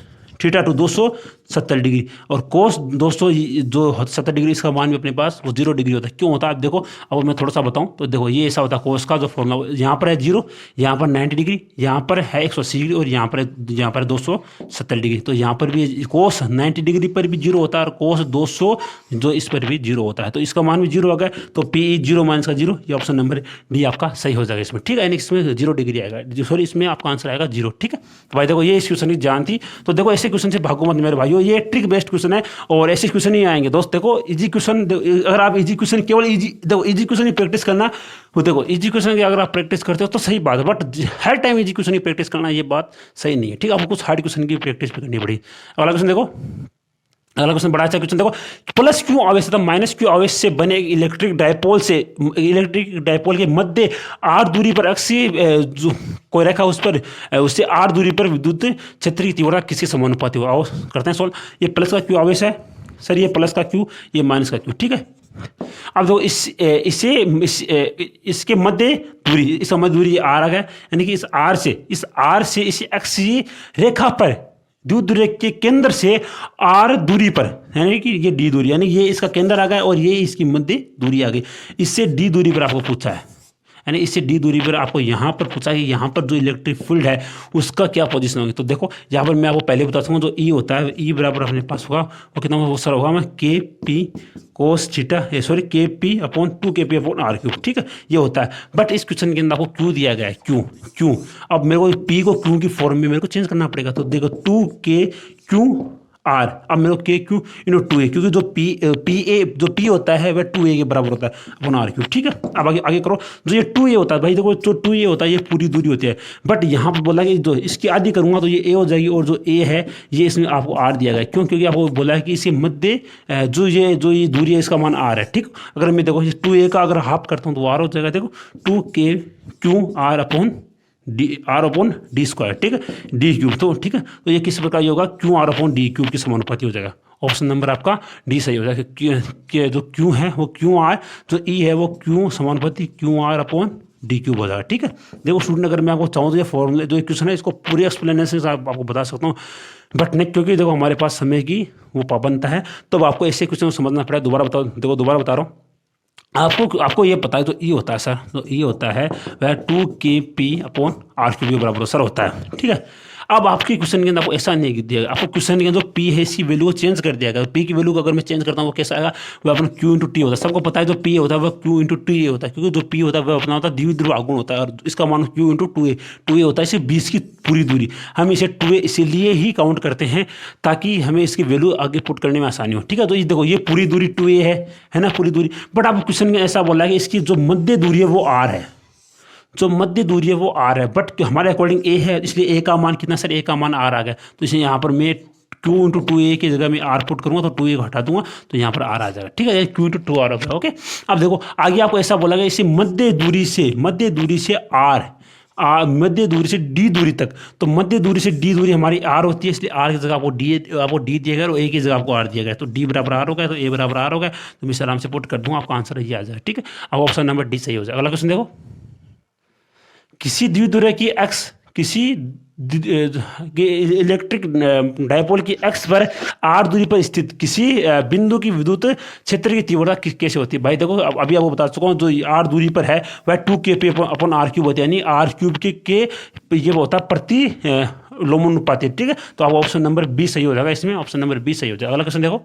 थीटा 2 270 डिग्री और कोस 270 डिग्री इसका मान भी अपने पास वो 0 डिग्री होता है। क्यों होता है आप देखो, अब मैं थोड़ा सा बताऊं तो देखो ये ऐसा होता है, कोस का जो फॉर्मूला यहाँ पर है 0, यहाँ पर 90 डिग्री, यहाँ पर है 180 डिग्री और यहाँ पर 270 डिग्री। तो यहाँ पर भी कोस 90 डिग्री पर भी 0 होता है और कोस 200 जो इस पर भी 0 होता है, तो इसका मान भी 0 आ गया। तो पी 0 माइनस का 0, ये ऑप्शन नंबर डी आपका सही हो जाएगा इसमें, ठीक है। इसमें 0 डिग्री आएगा, सॉरी इसमें आपका आंसर आएगा 0, ठीक है। तो भाई देखो ये इस क्वेश्चन की जान थी, तो देखो ऐसे क्वेश्चन से भागो मत मेरे भाइयों, ये ट्रिक बेस्ड क्वेश्चन है और ऐसे क्वेश्चन ही आएंगे दोस्त। देखो इजी क्वेश्चन, अगर आप इजी क्वेश्चन केवल इजी क्वेश्चन की प्रैक्टिस करना, वो देखो इजी क्वेश्चन की अगर आप प्रैक्टिस करते हो तो सही बात है, but her time easy question की प्रैक्टिस करना ये बात सही नहीं है, ठीक है। आपको कुछ हार्ड क्वेश्चन की प्रैक्टिस भी करनी पड़ेगी। अगला क्वेश्चन देखो, अगला क्वेश्चन बड़ा अच्छा क्वेश्चन देखो, प्लस क्यू आवेश तथा माइनस क्यू आवेश से बने इलेक्ट्रिक डायपोल के मध्य आर दूरी पर अक्षीय जो कोई रेखा उस पर उससे आर दूरी पर विद्युत क्षेत्र की तीव्रता किसके समानुपाती हो। आओ करते हैं सॉल्व। ये प्लस का क्यू आवेश है सर, ये प्लस का क्यू, ये माइनस का क्यू, ठीक है। अब देखो इसके मध्य दूरी, इसका मध्य दूरी आर आ गया, यानी कि इस आर से इस अक्षीय रेखा पर विद्युत दूरी के केंद्र से आर दूरी पर, यानी कि ये डी दूरी, यानी ये इसका केंद्र आ गया और ये इसकी मध्य दूरी आ गई। इससे डी दूरी पर आपको पूछा है, यानी इससे डी दूरी पर आपको यहाँ पर पूछा कि यहाँ पर जो इलेक्ट्रिक फील्ड है उसका क्या पोजीशन होगी। तो देखो यहाँ पर मैं आपको पहले बता सकूँ, जो ई होता है, ई बराबर अपने पास होगा वो कितना वो सर होगा, मैं K P cos theta, sorry K P upon 2 upon R cube, ठीक है, ये होता है। बट इस क्वेश्चन के अंदर आपको क्यू दिया गया है, क्यू। अब मेरे को पी को क्यू की फॉर्म में मेरे को चेंज करना पड़ेगा, तो देखो 2k आर, अब मेरे को के क्यू इन 2a, क्योंकि जो पी होता है वह 2a के बराबर होता है अपन आर क्यू, ठीक है। अब आगे करो, जो ये 2a होता है भाई देखो, जो 2a होता है ये पूरी दूरी होती है, बट यहाँ पर बोला कि जो इसकी आधी करूंगा तो ये a हो जाएगी और जो a है ये इसमें आपको r दिया गया है। क्यों? क्योंकि आपको बोला है कि इसके मध्य जो ये दूरी है इसका मान r है, ठीक। अगर मैं देखो 2a का अगर हाफ करता हूँ तो r हो जाएगा, देखो 2k are upon D square, ठीक है, डी क्यूब, तो ठीक है। तो ये किस प्रकार होगा, Q R upon D cube के समानुपाती हो जाएगा। ऑप्शन नंबर आपका डी सही हो जाएगा। जो क्यू है वो क्यू आर, जो ई है वो क्यू समानुपाती Q R upon D cube हो जाएगा, ठीक है। देखो स्टूडेंट, अगर मैं आपको चाहूँ तो ये फॉर्मूले जो क्वेश्चन है इसको पूरी एक्सप्लेनेशन से आपको बता सकता हूँ, बट नहीं, क्योंकि देखो हमारे पास समय की वो पाबंदता है, तो आपको ऐसे क्वेश्चन को समझना पड़ेगा। दोबारा बताओ, देखो दोबारा बता रहा हूँ, आपको ये पता है, तो ई होता है सर, तो ई होता है वह 2kp अपॉन आर क्यूब बराबर सर होता है, ठीक है। अब आपके क्वेश्चन के अंदर आपको ऐसा नहीं दिया गया, आपको क्वेश्चन के अंदर जो पी है इसकी वैल्यू को चेंज कर दिया गया। पी की वैल्यू को अगर मैं चेंज करता हूँ वो कैसा आएगा, वह अपना क्यू इंटू टी होता है। सबको पता है जो पी होता है वह क्यू इंटू टी होता है, क्योंकि जो पी होता है वह अपना होता है द्विध्रुव आघूर्ण होता है और इसका मान क्यू इंटू 2a होता है। इसे 20 की पूरी दूरी, हम इसे 2a इसीलिए ही काउंट करते हैं ताकि हमें इसकी वैल्यू आगे पुट करने में आसानी हो, ठीक है। तो ये देखो ये पूरी दूरी 2a है ना, पूरी दूरी। बट आप क्वेश्चन में ऐसा बोला है कि इसकी जो मध्य दूरी है वो r है, जो मध्य दूरी है वो r है, बट हमारे अकॉर्डिंग a है, इसलिए a का मान कितना सर, a का मान r आ गया। तो इसे यहाँ पर मैं q इंटू 2a की जगह में r पुट करूँगा तो 2a को हटा दूंगा तो यहाँ पर r आ जाएगा, ठीक है, q इंटू 2r होगा, ओके। अब देखो आगे आपको ऐसा बोला गया, इसे मध्य दूरी से r, मध्य दूरी से डी दूरी तक, तो मध्य दूरी से डी दूरी हमारी r होती है, इसलिए r की जगह आपको डी दिया गया और a की जगह आपको r दिया गया, तो d बराबर r हो गया, तो a बराबर r हो गया, तो मैं इसे आराम से पुट कर दूंगा, आपका आंसर ये आ जाएगा, ठीक है। अब ऑप्शन नंबर डी सही हो जाएगा। अगला क्वेश्चन देखो, किसी द्विध्रुव की एक्स, किसी इलेक्ट्रिक डायपोल की एक्स पर आर दूरी पर स्थित किसी बिंदु की विद्युत क्षेत्र की तीव्रता कैसे होती है। भाई देखो अभी आपको बता चुका हूँ, जो आर दूरी पर है वह 2kp अपॉन आर क्यूब होती है, यानी आर क्यूब के ये होता है प्रति लोमानुपाती, ठीक है। तो आप ऑप्शन नंबर बी सही हो जाएगा, इसमें ऑप्शन नंबर बी सही हो जाएगा। अगला क्वेश्चन देखो,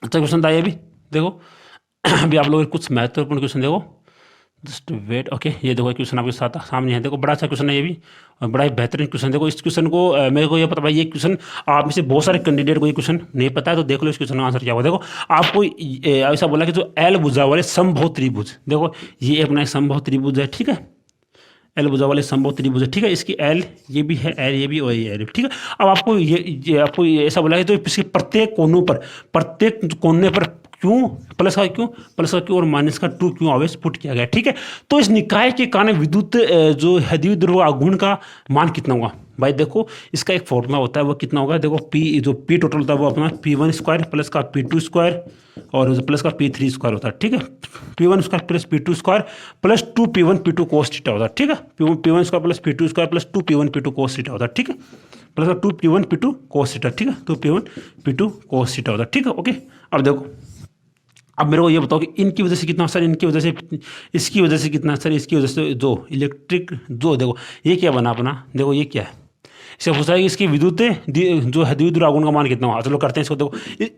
अच्छा क्वेश्चन था ये भी, देखो अभी आप लोग कुछ महत्वपूर्ण क्वेश्चन देखो, जस्ट वेट। ओके, ये देखो क्वेश्चन आपके साथ सामने है। देखो बड़ा अच्छा क्वेश्चन है ये भी, और बड़ा ही बेहतरीन क्वेश्चन। देखो इस क्वेश्चन को मेरे को ये पता भाई, ये क्वेश्चन आप में से बहुत सारे कैंडिडेट को ये क्वेश्चन नहीं पता है, तो देख लो इस क्वेश्चन का आंसर क्या होगा। देखो आपको ऐसा बोला कि जो एल भुजा वाले समबाहु त्रिभुज, देखो ये अपना एक समबाहु त्रिभुज है, ठीक है, एल भुजा वाले समबाहु त्रिभुज है, ठीक है, इसकी एल ये भी है, एल ये भी और ये एल, ठीक है। अब आपको आपको ऐसा बोला है तो इसके प्रत्येक कोनों पर, प्रत्येक कोने पर क्यों प्लस का क्यों और माइनस का 2 क्यों आवेश पुट किया गया, ठीक है। तो इस निकाय के कारण विद्युत जो है द्विध्रुव आघूर्ण का मान कितना होगा भाई। देखो इसका एक फॉर्मूला होता है, वो कितना होगा, देखो पी जो पी टोटल होता है वो अपना P1 स्क्वायर प्लस का P2 स्क्वायर और प्लस का P3 स्क्वायर होता है, ठीक है। P1 square plus P2 square plus 2P1 P2 cos theta होता है, ठीक है। P1 square plus P2 square plus 2P1 P2 cos theta होता है, ठीक है, प्लस का 2P1 P2 कोस थीटा, ठीक है, 2P1 P2 कोस थीटा होता है, ठीक है। ओके, अब देखो, अब मेरे को ये बताओ कि इनकी वजह से कितना असर, इनकी वजह से, इसकी वजह से कितना असर, इसकी वजह से जो इलेक्ट्रिक जो, देखो ये क्या बना अपना, देखो ये क्या है, इससे पूछा है कि इसकी विद्युत जो है द्विध्रुव आघूर्ण का मान कितना होगा। चलो करते हैं इसको। देखो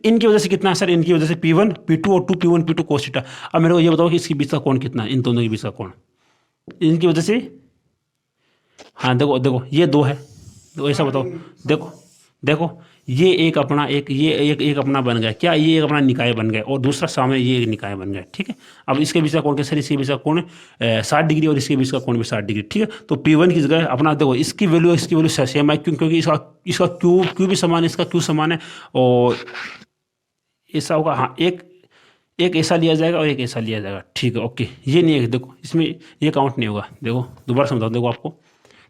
इनकी वजह से कितना असर, इनकी वजह से P1 P2 और 2P1 P2 कोस थीटा। अब मेरे को ये बताओ कि इसके बीच का कोण कितना है, इन दोनों के बीच का कोण, इनकी वजह से, हाँ देखो देखो ये 2 है, तो ऐसा बताओ। देखो देखो ये एक अपना एक अपना बन गया क्या, ये एक अपना निकाय बन गया और दूसरा सामने ये एक निकाय बन गया, ठीक है। अब इसके बीच का कोण कैसे, इसके बीच का कोण 60 डिग्री और इसके बीच का कोण भी 60 डिग्री, ठीक है। तो P1 की जगह अपना देखो इसकी वैल्यू सेम है, क्योंकि इसका क्यू भी समान है, इसका क्यू समान है, और ऐसा होगा, हाँ एक ऐसा लिया जाएगा और एक ऐसा लिया जाएगा, ठीक है। ओके, ये नहीं है, देखो इसमें ये काउंट नहीं होगा। देखो दोबारा समझाओ, देखो आपको,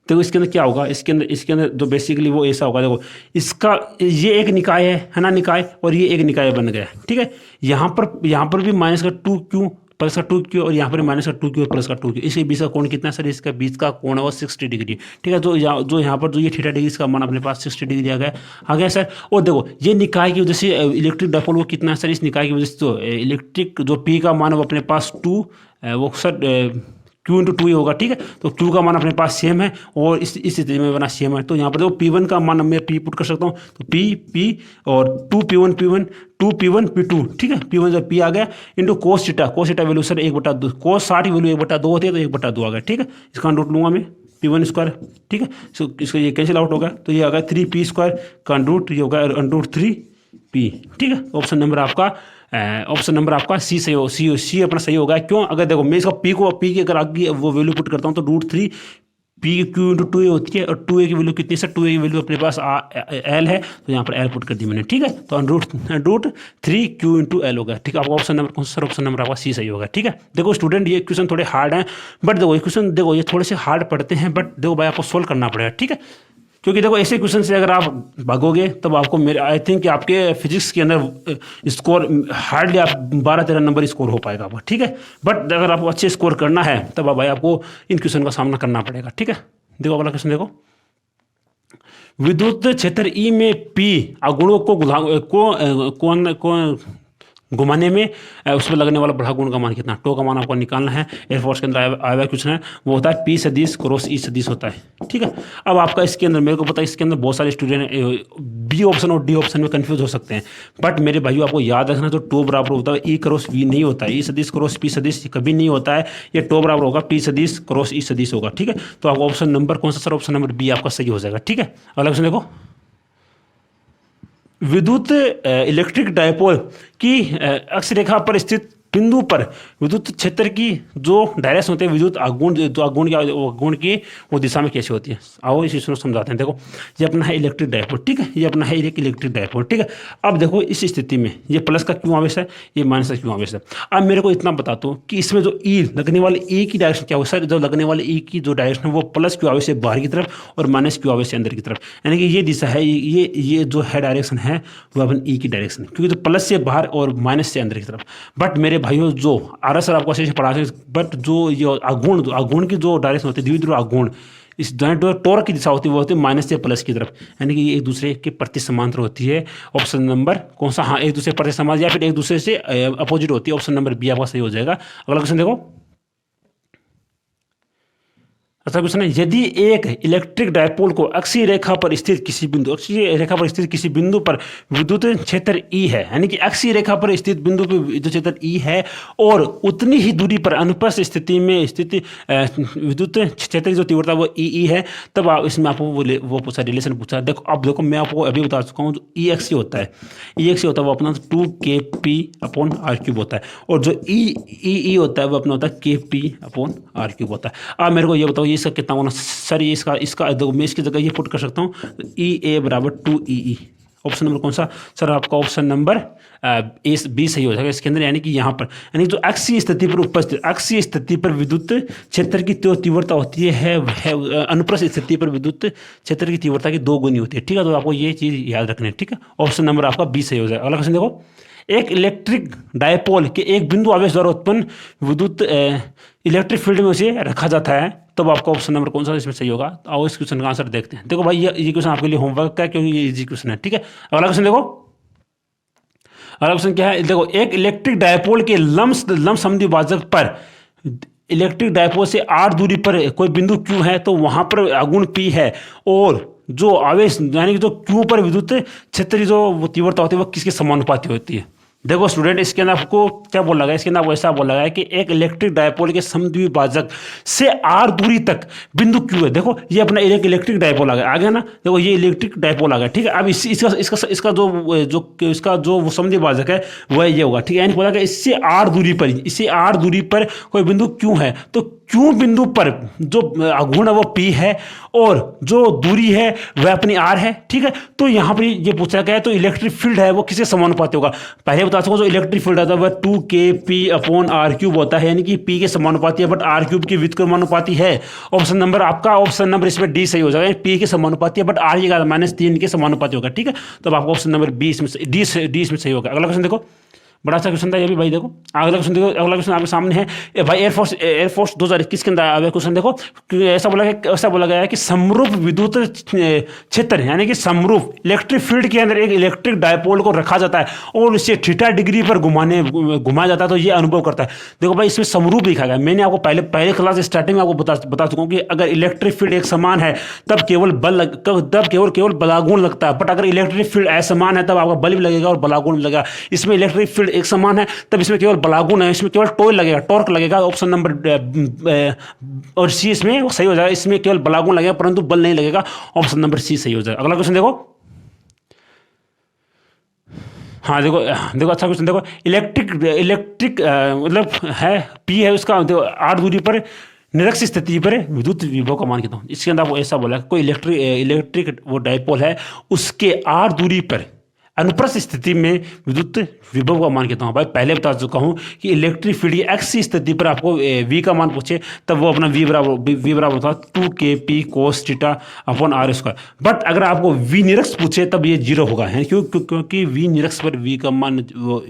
देखो इसके अंदर क्या होगा, इसके अंदर जो बेसिकली वो ऐसा होगा, देखो इसका ये एक निकाय है ना, निकाय, और ये एक निकाय बन गया, ठीक है। यहाँ पर भी माइनस का 2Q प्लस का 2Q और यहाँ पर माइनस का 2Q प्लस का 2Q, इसके बीच का कोण कितना है सर, इसका बीच का कोण है वो 60 डिग्री, ठीक है। जो यहाँ पर जो ये थीटा डिग्री, इसका मान अपने पास 60 डिग्री आ गया सर। और देखो ये निकाय की वजह से इलेक्ट्रिक डायपोल वो कितना है सर, इस निकाय की वजह से तो इलेक्ट्रिक जो P का मान वो अपने पास 2 वो सर Q×2 ही होगा, ठीक है। तो Q का मान अपने पास सेम है और इस स्थिति में बना सेम है, तो यहाँ पर देखो P1 का मान मैं P पुट कर सकता हूँ, तो P और 2P1 P2, ठीक है। P1 जब P आ गया into cos theta value sir 1/2, कोस 60 की वैल्यू 1/2 होती है, तो 1/2 आ गया, ठीक है। इसका रूट लूंगा मैं P1 स्क्वायर, ठीक है। सो इसका ये कैंसिल आउट होगा, तो ये आ गया 3P स्क्वायर का रूट, ये होगा √3P, ठीक है। ऑप्शन नंबर आपका सी सही हो, सी अपना सही होगा। क्यों, अगर देखो मैं इसका P की अगर आगे वो वैल्यू पुट करता हूँ तो √3P/Q/2A होती है, और 2A की वैल्यू कितनी है, 2A की वैल्यू अपने पास L है, तो यहाँ पर L पुट कर दी मैंने, ठीक है। तो √3Q/L होगा, ठीक है। आपका ऑप्शन नंबर कौन सा सर, ऑप्शन नंबर आपका सी सही होगा, ठीक है। देखो स्टूडेंट ये क्वेश्चन थोड़े हार्ड हैं, बट देखो ये क्वेश्चन, देखो ये थोड़े से हार्ड पड़ते हैं, बट देखो भाई आपको सोल्व करना पड़ेगा, ठीक है। क्योंकि देखो ऐसे क्वेश्चन से अगर आप भागोगे तब आपको मेरे आई थिंक कि आपके फिजिक्स के अंदर स्कोर हार्डली आप 12-13 नंबर स्कोर हो पाएगा आपका, ठीक है। बट अगर आपको अच्छे स्कोर करना है तब भाई आपको इन क्वेश्चन का सामना करना पड़ेगा, ठीक है। देखो अगला क्वेश्चन देखो, विद्युत क्षेत्र ई में P आघूर्णों को घुमाने में उस पर लगने वाला बढ़ा गुण का मान कितना, टो का मान आपको निकालना है। एयरफोर्स के अंदर आया हुआ क्वेश्चन है, वो होता है P सदिश क्रॉस E सदिश होता है, ठीक है। अब आपका इसके अंदर मेरे को पता है इसके अंदर बहुत सारे स्टूडेंट बी ऑप्शन और डी ऑप्शन में कंफ्यूज हो सकते हैं, बट मेरे भाइयों आपको याद रखना, तो टो बराबर होता है E क्रॉस V नहीं होता है, E सदिश क्रॉस P सदिश कभी नहीं होता है, ये टो बराबर होगा P सदिश क्रॉस E सदिश होगा, ठीक है। तो आपको ऑप्शन नंबर कौन सा सर, ऑप्शन नंबर बी आपका सही हो जाएगा, ठीक है। अगला क्वेश्चन देखो, विद्युत इलेक्ट्रिक डायपोल की अक्षरेखा पर स्थित बिंदु पर विद्युत क्षेत्र की जो डायरेक्शन होते हैं, विद्युत आघूर्ण की वो दिशा में कैसे होती है, आओ इस चीज़ को समझाते हैं। देखो ये अपना है इलेक्ट्रिक डायपोल, ठीक है, ये अपना है एक इलेक्ट्रिक डायपोल, ठीक है। अब देखो इस स्थिति में ये प्लस का क्यों आवेश है, ये माइनस का क्यों आवेश है। अब मेरे को इतना बता दो कि इसमें जो ई लगने वाले ई की डायरेक्शन क्या हो सर, जो लगने वाले ई की जो डायरेक्शन है वो प्लस क्यों आवेश है बाहर की तरफ और माइनस क्यों आवेश है अंदर की तरफ, यानी कि ये दिशा है, ये जो है डायरेक्शन है वो अपन ई की डायरेक्शन, क्योंकि तो प्लस से बाहर और माइनस से अंदर की तरफ। बट मेरे भाइयों जो सर आपको अच्छे से पढ़ा सकते, बट जो ये आघूर्ण की जो डायरेक्शन होती है, द्विध्रुव आघूर्ण, इस टॉर्क की दिशा होती है वो होती है माइनस से प्लस की तरफ, यानी कि ये एक दूसरे के प्रति समांतर होती है। ऑप्शन नंबर कौन सा, हाँ एक दूसरे प्रति समांतर या फिर एक दूसरे से अपोजिट होती है, ऑप्शन नंबर बी आपका सही हो जाएगा। अगला क्वेश्चन देखो, अच्छा क्वेश्चन है, यदि एक इलेक्ट्रिक डायपोल को अक्षीय रेखा पर स्थित किसी बिंदु पर विद्युत क्षेत्र E है, यानी कि अक्षीय रेखा पर स्थित बिंदु पर विद्युत क्षेत्र E है और उतनी ही दूरी पर अनुप्रस्थ स्थिति में स्थित विद्युत क्षेत्र की जो तीव्रता वो E है, तब आप इसमें आपको वो पूछा, रिलेशन पूछा। देखो अब देखो मैं आपको अभी बता चुका हूँ, जो EXE होता है वो अपना 2kp/r³ होता है, और जो EE होता है वो अपना होता है kp/r³ होता है। अब मेरे को ये बताओ इसका कितना होना सर, ये इसका देखो मैं इसकी जगह ये पुट कर सकता हूँ, EA = 2EE। ऑप्शन नंबर कौन सा सर? आपका ऑप्शन नंबर बी सही हो जाएगा इसके अंदर, यानी कि यहाँ पर, यानी जो अक्षीय स्थिति पर उपस्थित, अक्षीय स्थिति पर विद्युत क्षेत्र की तीव्रता होती है अनुप्रस्थ स्थिति पर विद्युत क्षेत्र की तीव्रता की 2 गुनी होती है। ठीक है, तो आपको ये चीज याद रखनी है। ठीक है, ऑप्शन नंबर आपका बी सही हो जाएगा। अगला क्वेश्चन देखो, एक इलेक्ट्रिक डायपोल के एक बिंदु आवेश द्वारा उत्पन्न विद्युत इलेक्ट्रिक फील्ड में उसे रखा जाता है, तब आपका ऑप्शन नंबर कौन सा इसमें सही होगा? आओ इस क्वेश्चन का आंसर देखते हैं। देखो भाई ये क्वेश्चन आपके लिए होमवर्क का है, क्योंकि ये इजी क्वेश्चन है। ठीक है, अगला क्वेश्चन देखो, अगला क्वेश्चन क्या है? देखो, एक इलेक्ट्रिक डायपोल के लंब समद्विभाजक पर इलेक्ट्रिक डायपोल से r दूरी पर कोई बिंदु Q है, तो वहां पर आघूर्ण P है, और जो आवेश यानी कि जो Q पर विद्युत क्षेत्र की जो वो तीव्रता होती है वो किसके समानुपाती होती है? देखो स्टूडेंट, इसके अंदर आपको क्या बोला गया? इसके अंदर आपको ऐसा बोला गया कि एक इलेक्ट्रिक डायपोल के समद्विभाजक से r दूरी तक बिंदु Q है। देखो ये अपना एक इलेक्ट्रिक डायपोल आ गया ना, देखो ये इलेक्ट्रिक डायपोल आ गया। ठीक है, अब इसका जो वो समद्विभाजक है वह ये होगा। ठीक है, यानी बोला कि इससे r दूरी पर कोई बिंदु Q है, तो Q बिंदु पर जो आघूर्ण है वो P है, और जो दूरी है वह अपनी R है। ठीक है, तो यहाँ पर ये पूछा गया है, तो इलेक्ट्रिक फील्ड है वो किसके समानुपाती होगा? पहले बता सकूं, जो इलेक्ट्रिक फील्ड आता है वह 2kp/r³ होता है, यानी कि P के समानुपाती है, बट r³ की व्युत्क्रमानुपाती है। ऑप्शन नंबर इसमें डी सही हो जाएगा, P के समानुपाती है, बट r -3 के समानुपाती होगा। ठीक है, तो आपको ऑप्शन नंबर डी इसमें सही होगा। अगला क्वेश्चन देखो, बड़ा अच्छा क्वेश्चन था ये भी भाई। देखो अगला क्वेश्चन आपके सामने है भाई, एयरफोर्स 2021 के अंदर आया क्वेश्चन। देखो ऐसा बोला गया है कि समरूप विद्युत क्षेत्र, यानी कि समरूप इलेक्ट्रिक फील्ड के अंदर एक इलेक्ट्रिक डायपोल को रखा जाता है और इसे थीटा डिग्री पर घुमाया जाता है, तो ये अनुभव करता है। देखो भाई, इसमें समरूप लिखा गया। मैंने आपको पहले क्लास स्टार्टिंग में आपको बता चुका हूँ कि अगर इलेक्ट्रिक फील्ड एक समान है तब केवल बलागुण लगता है, बट अगर इलेक्ट्रिक फील्ड असमान है तब आपका बल भी लगेगा और बलागुण भी लगेगा। इसमें इलेक्ट्रिक फील्ड एक समान है तब इसमें केवल बलागुण है, इसमें केवल टॉर्क लगेगा। ऑप्शन नंबर और सी इसमें सही हो जाएगा, इसमें केवल बलागुण लगेगा परंतु बल नहीं लगेगा। ऑप्शन नंबर सी सही हो जाएगा। अगला क्वेश्चन देखो, हाँ देखो अच्छा क्वेश्चन देखो, इलेक्ट्रिक मतलब है P है उसका, देखो r दूरी पर निरक्ष स्थिति पर विद्युत विभव का मान कितना हो? इसके अंदर आपको ऐसा बोला कोई इलेक्ट्रिक वो डायपोल है, उसके r दूरी पर अनुप्रस्थ स्थिति में विद्युत विभव का मान कितना हो? भाई पहले बता चुका हूं कि इलेक्ट्रिक फील्ड की एक्स स्थिति पर आपको V का मान पूछे तब वो अपना V बराबर होता है 2kp cos θ/r²। बट अगर आपको V निरक्ष पूछे तब ये 0 होगा, है क्योंकि V निरक्ष पर V का मान जो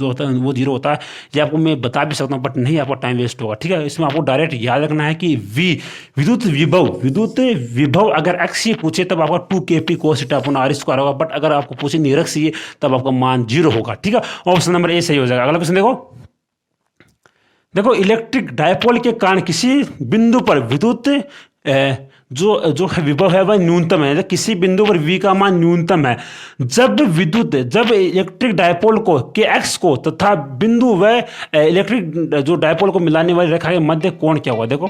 होता है वो 0 होता है। ये आपको मैं बता भी सकता हूँ, बट नहीं आपका टाइम वेस्ट होगा। ठीक है, इसमें आपको डायरेक्ट याद रखना है कि विद्युत विभव अगर एक्स पूछे तब आपका 2kp cos θ/r² होगा, बट अगर आपको पूछे निरक्ष तब आपका मान 0 होगा। ठीक है, ऑप्शन नंबर ए सही हो जाएगा। अगला क्वेश्चन देखो इलेक्ट्रिक डायपोल के कारण किसी बिंदु पर विद्युत जो विभव है वह न्यूनतम है। किसी बिंदु पर V का मान न्यूनतम है जब इलेक्ट्रिक डायपोल के एक्स को तथा बिंदु व इलेक्ट्रिक जो डायपोल को मिलाने वाली रेखा के मध्य कोण क्या हुआ? देखो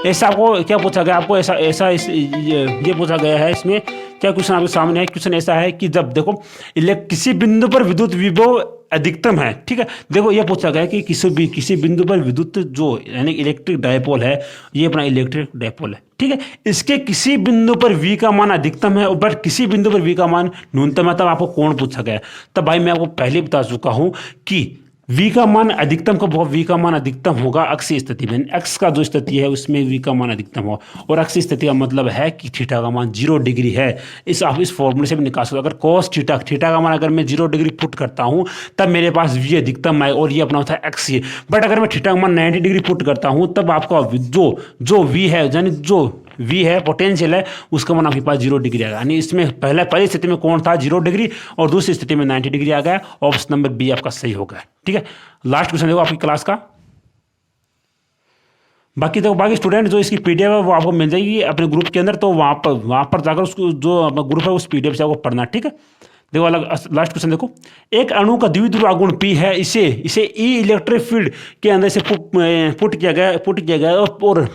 ऐसा आपको क्या पूछा गया, आपको ये पूछा गया है। इसमें क्या क्वेश्चन आपके सामने है? क्वेश्चन ऐसा है कि जब देखो किसी बिंदु पर विद्युत विभव अधिकतम है। ठीक है, देखो ये पूछा गया कि किसी बिंदु पर विद्युत जो यानी इलेक्ट्रिक डायपोल है, ये अपना इलेक्ट्रिक डायपोल है। ठीक है, इसके किसी बिंदु पर V का मान अधिकतम है बट किसी बिंदु पर V का मान न्यूनतम है, तब आपको कोण पूछा गया। तब भाई मैं आपको पहले बता चुका हूं कि V का मान अधिकतम कब होगा? V का मान अधिकतम होगा अक्षीय स्थिति में, एक्स का जो स्थिति है उसमें V का मान अधिकतम होगा, और अक्षीय स्थिति का मतलब है कि थीटा का मान 0 डिग्री है। आप इस फॉर्मूले से भी निकाल सकते हो। अगर cos थीटा का मान अगर मैं 0 डिग्री पुट करता हूं तब मेरे पास V अधिकतम है और ये अपना होता है अक्षीय। बट अगर मैं थीटा का मान 90 डिग्री पुट करता हूं तब आपका जो V है, यानी जो V है पोटेंशियल है, उसका मान आपके पास 0 डिग्री आएगा। यानी इसमें पहली स्थिति में कोण था 0 डिग्री और दूसरी स्थिति में 90 डिग्री आ गया। ऑप्शन नंबर बी आपका सही होगा। ठीक है, लास्ट क्वेश्चन देखो आपकी क्लास का। बाकी देखो, बाकी स्टूडेंट जो इसकी पीडीएफ है वो आपको मिल जाएगी अपने ग्रुप के अंदर, तो वहाँ पर जाकर उसको जो अपना ग्रुप है उस पीडीएफ से आपको पढ़ना, ठीक है। देखो अलग लास्ट क्वेश्चन देखो, एक अणु का द्विध्रुव आघूर्ण P है, इसे इसे ई इलेक्ट्रिक फील्ड के अंदर से पुट किया गया और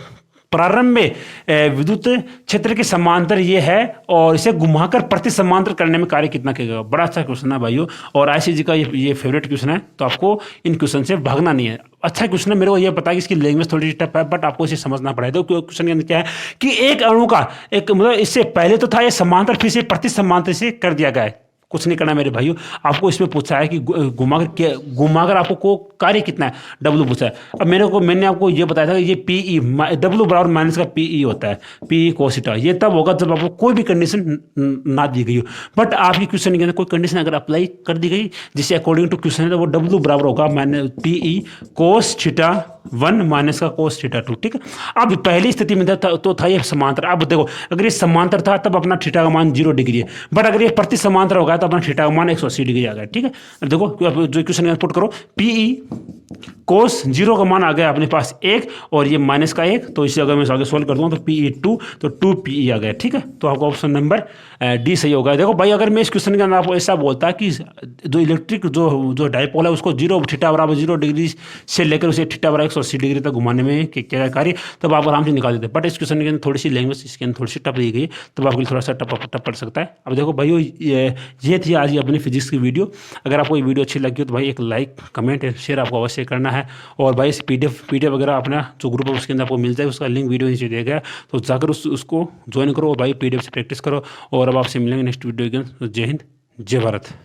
प्रारंभ में विद्युत क्षेत्र के समांतर ये है, और इसे घुमाकर प्रति समांतर करने में कार्य कितना करेगा। बड़ा अच्छा क्वेश्चन है भाइयों, और आईसीजी का ये फेवरेट क्वेश्चन है, तो आपको इन क्वेश्चन से भागना नहीं है। अच्छा क्वेश्चन है, मेरे को ये पता है कि इसकी लैंग्वेज थोड़ी टफ है, बट आपको इसे समझना पड़ेगा। तो क्वेश्चन के अंदर क्या है कि एक अणु का एक मतलब इससे पहले तो था ये समांतर, फिर से प्रति समांतर से कर दिया गया है। कुछ नहीं करना मेरे भाइयों, आपको इसमें पूछा है कि घुमाकर आपको को कार्य कितना है, डब्ल्यू पूछा है। अब मैंने आपको ये बताया था कि ये पीई डब्ल्यू बराबर माइनस का पीई होता है, पीई कोसिटा। ये तब होगा जब आपको कोई भी कंडीशन ना दी गई हो। बट आपकी क्वेश्चन के अंदर कोई कंडीशन अगर अप्लाई कर दी गई जिससे अकॉर्डिंग टू क्वेश्चन है, तो वो डब्ल्यू बराबर होगा minus PE cos theta 1 minus का कोस थीटा 2, ठीक है। अब पहली स्थिति में तो था ये समांतर। अब देखो, अगर ये समांतर था तब अपना थीटा का मान 0 डिग्री है, बट अगर ये प्रति समांतर होगा तो अपना थीटा का मान 180 डिग्री आ गया, ठीक है। देखो जो क्वेश्चन पुट करो, पीई कोस 0 का मान आ गया अपने पास 1, और ये माइनस का 1, तो इसे अगर मैं आगे सोल्व कर दूँ तो पीई 2, तो 2 पीई आ गया, ठीक है। तो आपका ऑप्शन नंबर डी सही होगा। देखो भाई, अगर मैं इस क्वेश्चन के अंदर आपको ऐसा बोलता कि जो इलेक्ट्रिक जो डाइपोल है उसको 0 थीटा बराबर 0 डिग्री से लेकर उसे थीटा बराबर 180 डिग्री तक घुमाने में क्या कार्य, तब आप आराम से निकाल देते। बट इस क्वेश्चन के अंदर थोड़ी सी लैंग्वेज इसके अंदर थोड़ी सी टफ दी गई, तब आपको थोड़ा सा टफ पड़ सकता है। अब देखो भाई, ये थी आज अपनी फिजिक्स की वीडियो। अगर आपको ये वीडियो अच्छी लगी हो तो भाई एक लाइक कमेंट शेयर आपको अवश्य करना है, और भाई इस पीडीएफ वगैरह अपना जो ग्रुप है उसके अंदर आपको मिल जाए, उसका लिंक वीडियो नीचे दिया गया है, तो जाकर उसको ज्वाइन करो और भाई पीडीएफ से प्रैक्टिस करो। और अब आपसे मिलेंगे नेक्स्ट वीडियो के। जय हिंद, जय भारत।